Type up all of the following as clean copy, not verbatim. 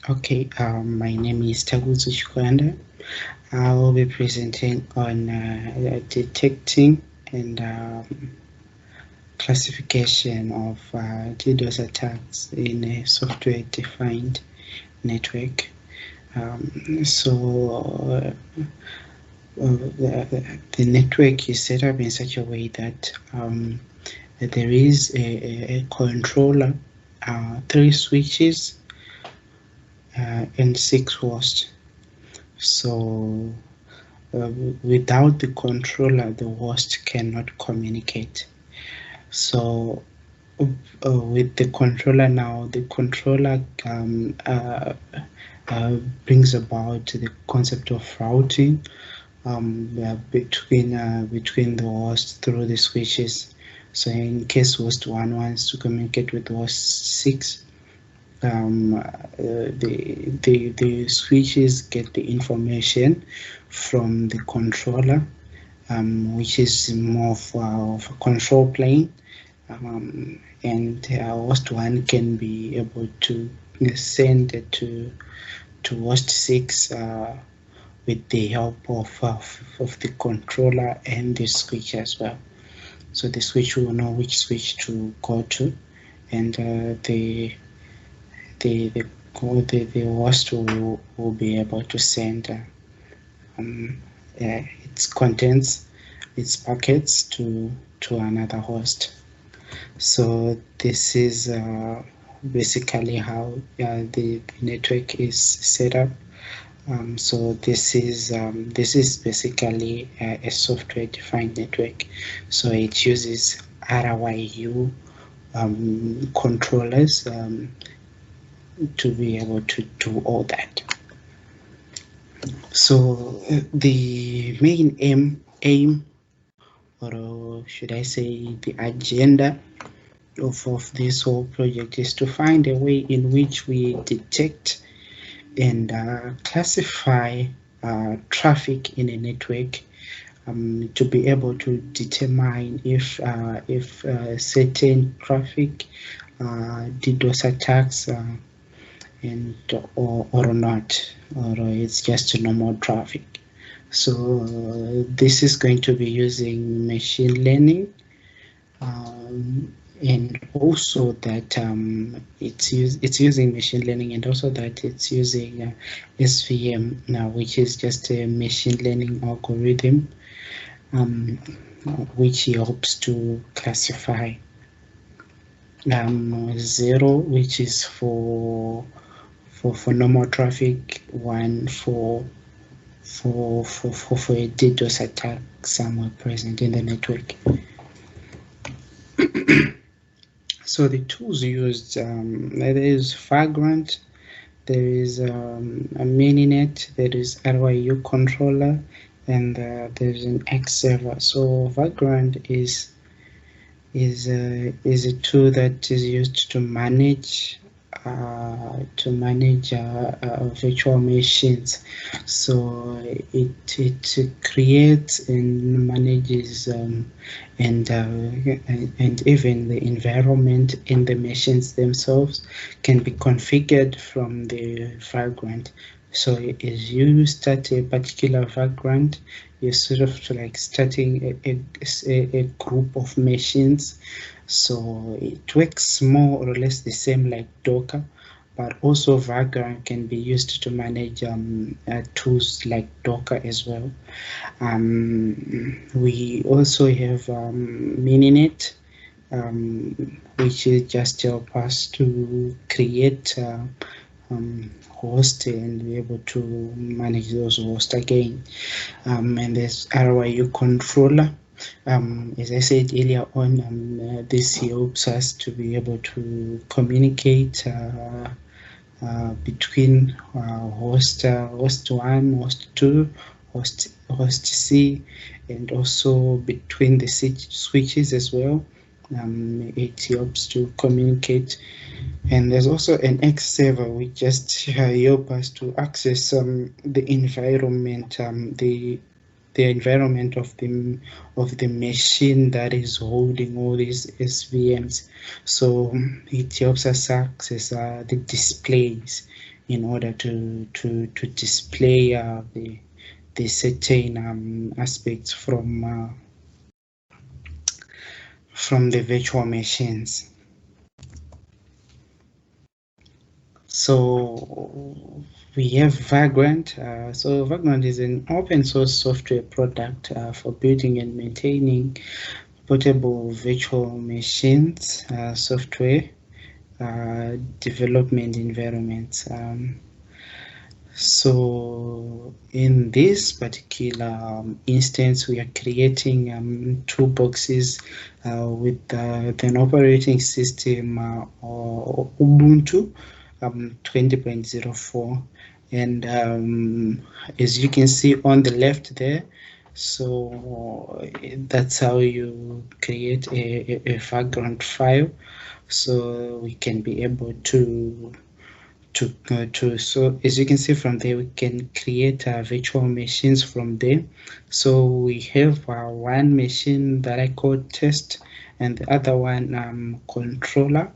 Okay, my name is Taguzu Chikwanda. I will be presenting on detecting and classification of DDoS attacks in a software-defined network. The network is set up in such a way that there is a controller, 3 switches, and 6 hosts. So without the controller, the host cannot communicate. So with the controller now, the controller brings about the concept of routing between the host through the switches. So in case host 1 wants to communicate with host 6, the switches get the information from the controller, which is more of a control plane, and host 1 can be able to send it to host 6 with the help of the controller and the switch as well. So the switch will know which switch to go to, and the host will be able to send its contents, its packets to another host. So this is basically how the network is set up. So this is basically a software-defined network. So it uses RYU controllers to be able to do all that. So the main aim, or should I say the agenda of this whole project, is to find a way in which we detect and classify traffic in a network, to be able to determine if certain traffic DDoS attacks or not, or it's just normal traffic. So this is going to be using machine learning, and also that it's using machine learning, and also that it's using SVM now, which is just a machine learning algorithm, which helps to classify 0, which is for normal traffic, 1 for a DDoS attack somewhere present in the network. So the tools used, there is Vagrant, there is a Mininet, there is RYU controller, and there's an X server. So Vagrant is a tool that is used to manage virtual machines. So it creates and manages and even the environment in the machines themselves can be configured from the Vagrant. So as you start a particular Vagrant, you're sort of like starting a group of machines. So it works more or less the same like Docker, but also Vagrant can be used to manage tools like Docker as well. We also have Mininet, which is just help us to create host and be able to manage those hosts again. And there's RYU controller. As I said earlier on, this helps us to be able to communicate between host 1, host 2, host C, and also between the switches as well. It helps to communicate. And there's also an X server which just help us to access the environment, the environment of the machine that is holding all these SVMs. So it helps us access the displays in order to display the certain aspects from the virtual machines. So we have Vagrant. So Vagrant is an open source software product for building and maintaining portable virtual machines software development environments. So in this particular instance, we are creating two boxes with an operating system or Ubuntu 20.04, and as you can see on the left there, so that's how you create a Vagrant file. So we can be able to so as you can see from there, we can create virtual machines from there. So we have one machine that I call test, and the other one controller.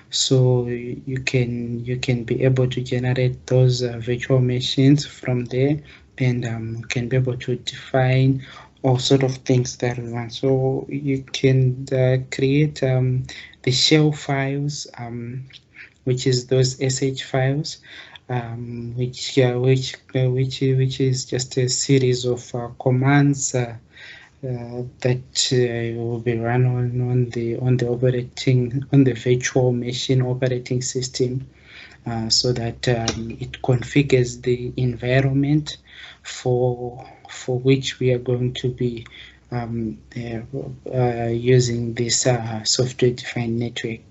So you can be able to generate those virtual machines from there, and can be able to define all sort of things that we want. So you can create the shell files, which is those sh files, which is just a series of commands that will be run on the virtual machine operating system, so that it configures the environment for which we are going to be using this software-defined network.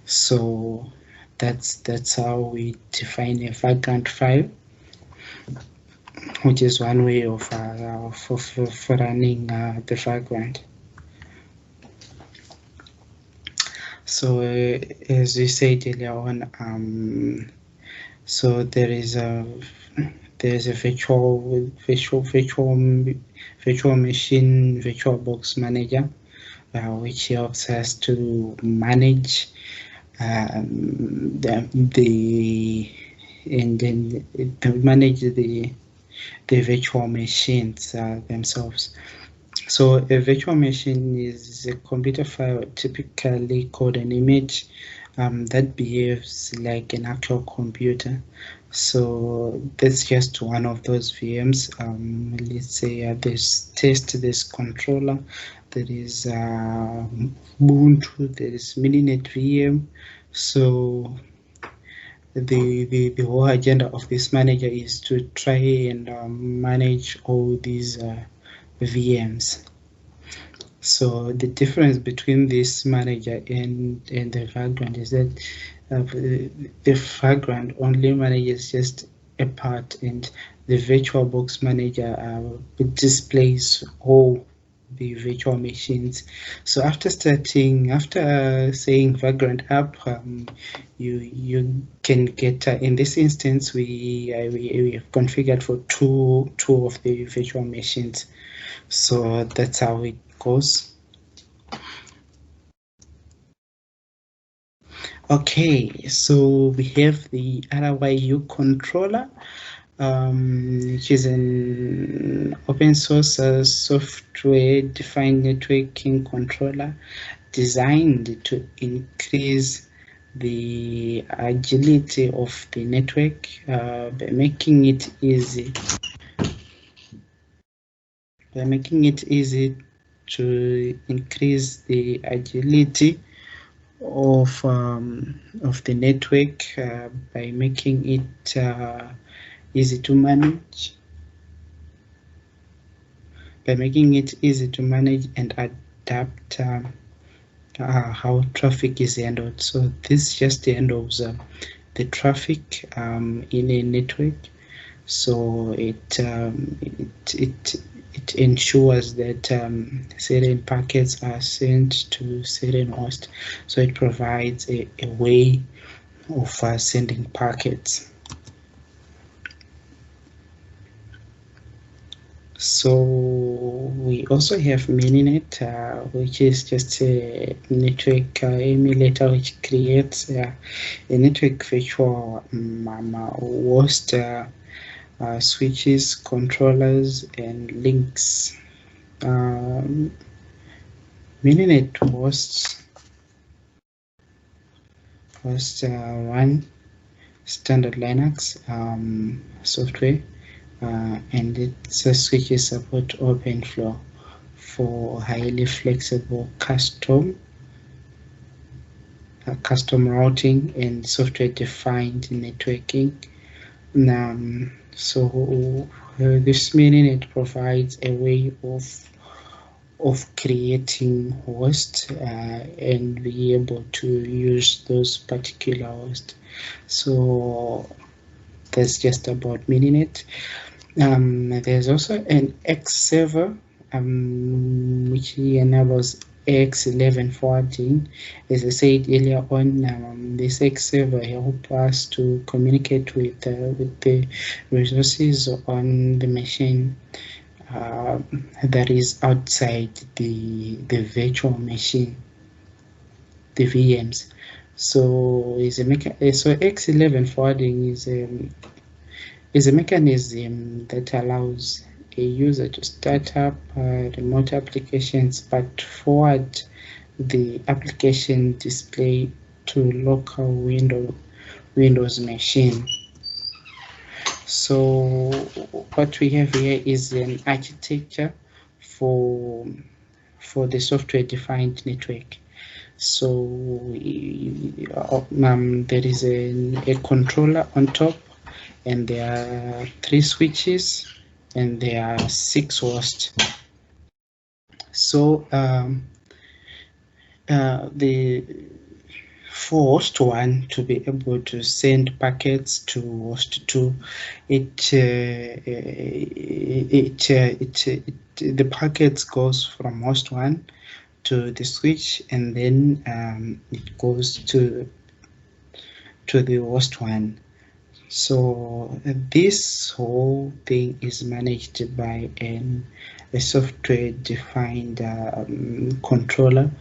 So that's how we define a Vagrant file, which is one way of for running the Vagrant. So as we said earlier on, so there is a virtual machine VirtualBox manager, which helps us to manage manage the virtual machines themselves. So a virtual machine is a computer file, typically called an image, that behaves like an actual computer. So that's just one of those VMs. Let's say there's test, there's controller, there is Ubuntu, there is Mininet VM. So the whole agenda of this manager is to try and manage all these VMs. So the difference between this manager and the Vagrant is that the Vagrant only manages just a part, and the VirtualBox manager displays all the virtual machines. So after saying Vagrant up, you can get in this instance we have configured for two of the virtual machines. So that's how it goes. Okay, so we have the RYU controller, which is an open source software-defined networking controller designed to increase the agility of the network by making it easy to increase the agility of the network by making it easy to manage, and adapt how traffic is handled. So this just handles the traffic in a network. So it ensures that certain packets are sent to certain hosts. So it provides a way of sending packets. So we also have Mininet, which is just a network emulator which creates a network virtual host, switches, controllers, and links. Mininet hosts run standard Linux software, and its switches support OpenFlow for highly flexible custom routing and software-defined networking. So this meaning it provides a way of creating hosts and be able to use those particular hosts. So that's just about Mininet. There's also an X server, which enables X11 forwarding. As I said earlier on, this X server helps us to communicate with the resources on the machine that is outside the virtual machine, the VMs. So so X11 forwarding is a mechanism that allows a user to start up remote applications but forward the application display to local Windows machine. So what we have here is an architecture for the software-defined network. So there is a controller on top, and there are 3 switches, and there are 6 hosts. So the for host 1 to be able to send packets to host 2, the packets goes from host 1 to the switch, and then it goes to the host 1. So this whole thing is managed by a software-defined controller